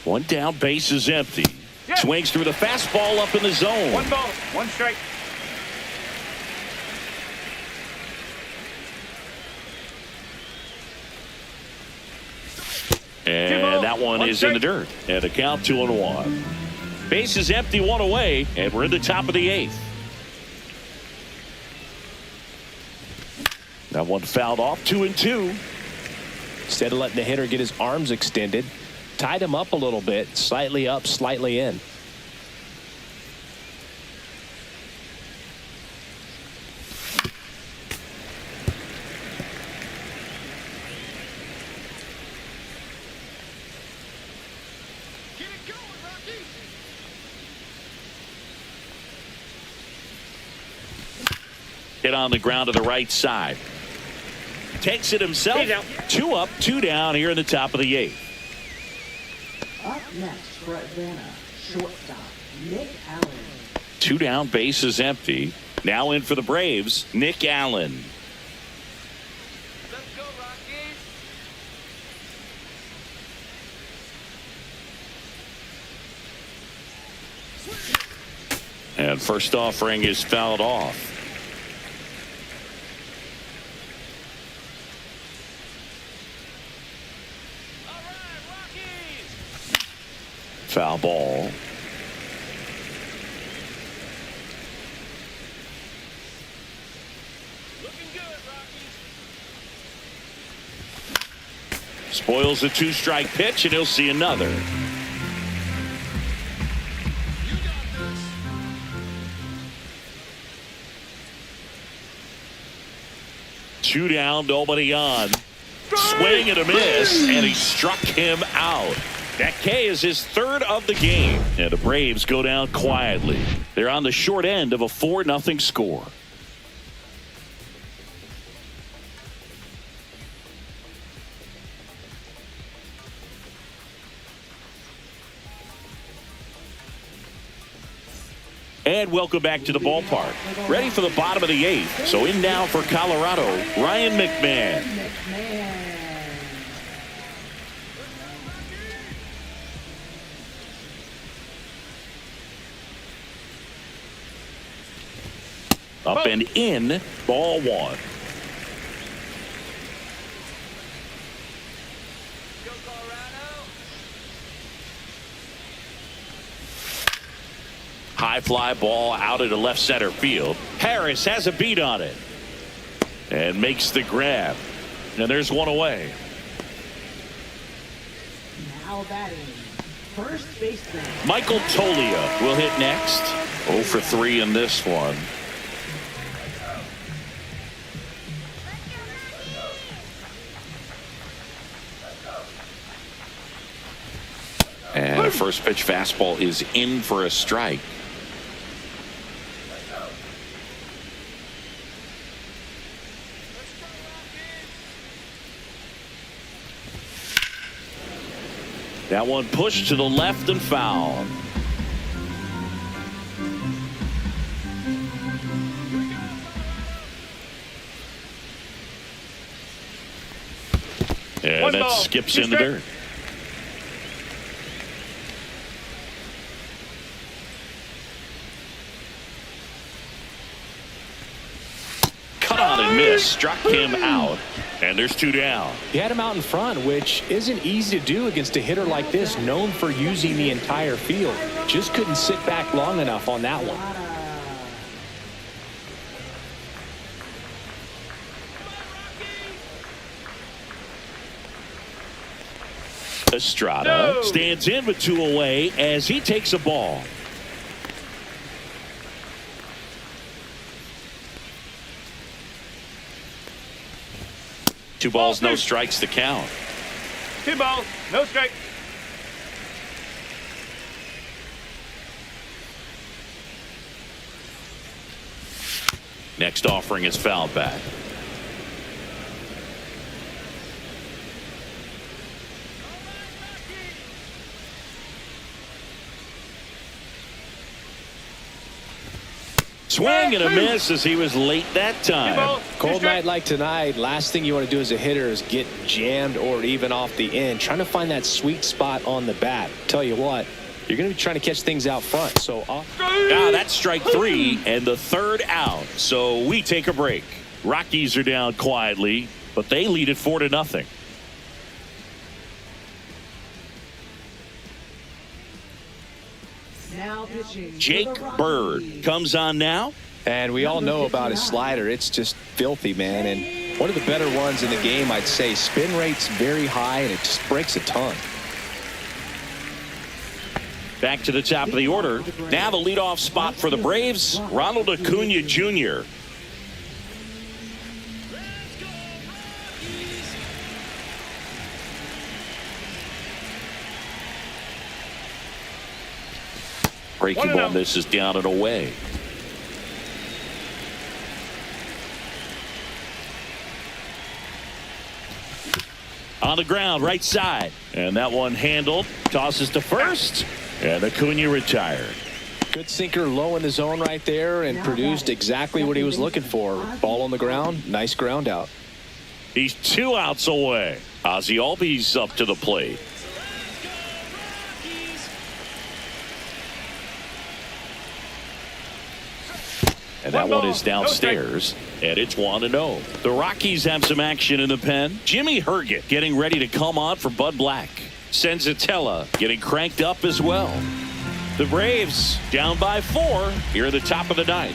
One down, base is empty. Yeah. Swings through the fastball up in the zone. 1 ball, 1 strike. And that one is in the dirt. And the count 2-1. Base is empty, 1 away, and we're in the top of the 8th. That one fouled off, 2-2. Instead of letting the hitter get his arms extended, tied him up a little bit, slightly up, slightly in. Get it going, Rockies! Hit on the ground to the right side. Takes it himself. He's out. 2 up, 2 down here in the top of the 8th. Up next for Atlanta, shortstop Nick Allen. 2 down, bases empty. Now in for the Braves, Nick Allen. Let's go, Rockies. And first offering is fouled off. All right, Rockies. Foul ball. Looking good, Rockies. Spoils a 2-strike pitch, and he'll see another. You got this. 2 down, nobody on. Swing and a miss, and he struck him out. That K is his 3rd of the game, and the Braves go down quietly. They're on the short end of a 4-0 score. And welcome back to the ballpark. Ready for the bottom of the 8th. So in now for Colorado, Ryan McMahon. Up and in, ball 1. Go, Colorado. High fly ball out into left center field. Harris has a beat on it and makes the grab. And there's one away. Now batting, first baseman. Michael Tolia will hit next. 0 for 3 in this one. And a first pitch fastball is in for a strike. That one pushed to the left and foul. And One that ball, skips 2 in the strike. dirt. Cut on and miss, struck him out, and there's 2 down. He had him out in front, which isn't easy to do against a hitter like this, known for using the entire field. Just couldn't sit back long enough on that one. Estrada No. stands in with 2 away as he takes a ball. Two balls, no strikes to count. 2 balls, no strike. Next offering is fouled back. Swing and a miss as he was late that 2 time. balls, 2 Cold strike. night like tonight, last thing you want to do as a hitter is get jammed or even off the end. Trying to find that sweet spot on the bat. Tell you what, you're going to be trying to catch things out front. So That's strike 3 and the 3rd out. So we take a break. Rockies are down quietly, but they lead it 4-0. Now pitching. Jake Bird comes on now. And we all know about his slider. It's just filthy, man. And one of the better ones in the game, I'd say. Spin rate's very high, and it just breaks a ton. Back to the top of the order. Now the leadoff spot for the Braves, Ronald Acuna Jr. Breaking ball misses down and away. On the ground, right side. And that one handled. Tosses to first. And Acuna retired. Good sinker low in the zone right there and produced exactly what he was looking for. Ball on the ground. Nice ground out. He's 2 outs away. Ozzie Albies up to the plate. And that one is downstairs, and it's 1-0. The Rockies have some action in the pen. Jimmy Herget getting ready to come on for Bud Black. Senzatella getting cranked up as well. The Braves down by 4 here at the top of the 9th.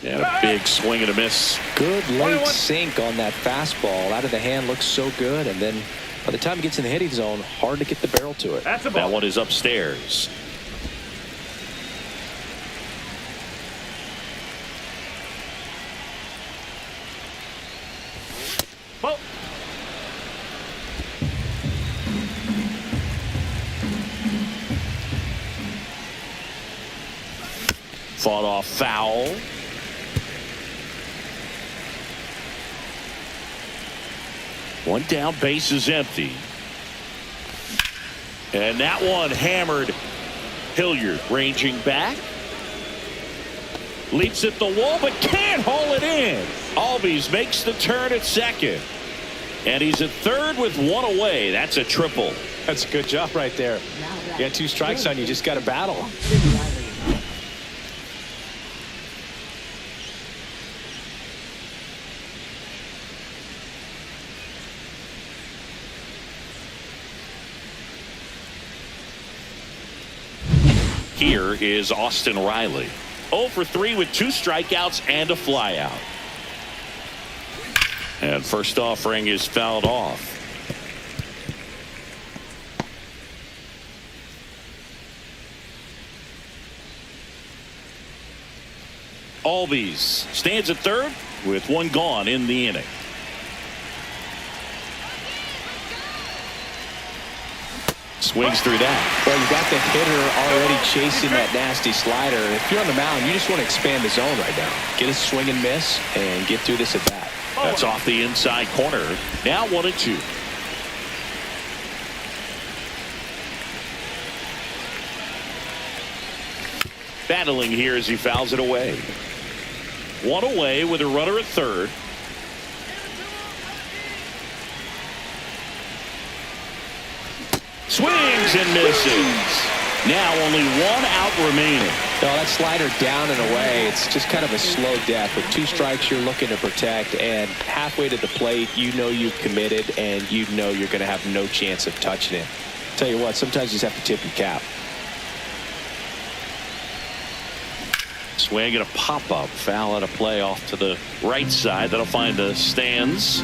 And a big swing and a miss. Good late sink on that fastball. Out of the hand, looks so good. And then by the time it gets in the hitting zone, hard to get the barrel to it. That's a ball. That one is upstairs. Ball. Fought off foul. One down, base is empty. And that one hammered. Hilliard ranging back. Leaps at the wall, but can't haul it in. Albies makes the turn at second. And he's at third with 1 away. That's a triple. That's a good job right there. You got 2 strikes on you. Just got to battle. Here is Austin Riley. 0 for 3 with 2 strikeouts and a flyout. And first offering is fouled off. Albies stands at third with 1 gone in the inning. Swings through that. Well, you got the hitter already chasing that nasty slider. If you're on the mound, you just want to expand the zone right now. Get a swing and miss and get through this at bat. That's off the inside corner. Now 1-2. Battling here as he fouls it away. 1 away with a runner at third. Swings and misses. Now only 1 out remaining. No, that slider down and away. It's just kind of a slow death. With 2 strikes, you're looking to protect, and halfway to the plate, you know you've committed, and you know you're going to have no chance of touching it. Tell you what, sometimes you just have to tip your cap. Swing and a pop-up. Foul at a play off to the right side. That'll find the stands.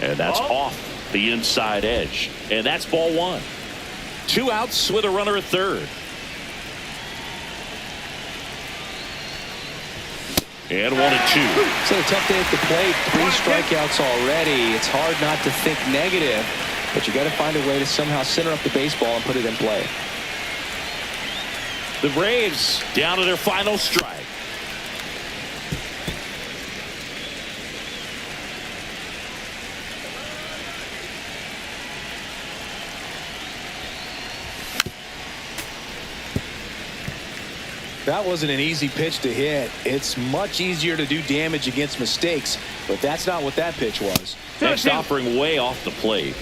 And that's off the inside edge. And that's ball 1. 2 outs with a runner at third. And 1-2. It's a tough day at the plate. 3 strikeouts already. It's hard not to think negative, but you got to find a way to somehow center up the baseball and put it in play. The Braves down to their final strike. That wasn't an easy pitch to hit. It's much easier to do damage against mistakes, but that's not what that pitch was. Next offering way off the plate.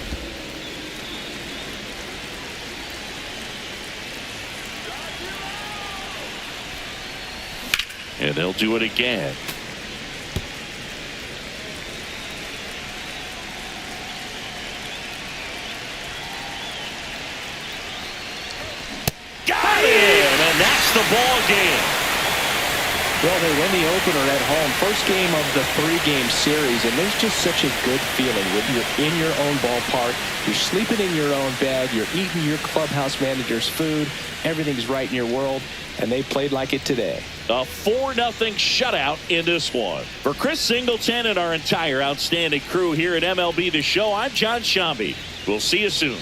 And they'll do it again. Got it! And that's the ball game. Well, they win the opener at home. First game of the 3-game series, and there's just such a good feeling when you're in your own ballpark. You're sleeping in your own bed. You're eating your clubhouse manager's food. Everything's right in your world, and they played like it today. A 4-0 shutout in this one. For Chris Singleton and our entire outstanding crew here at MLB The Show, I'm John Shambi. We'll see you soon.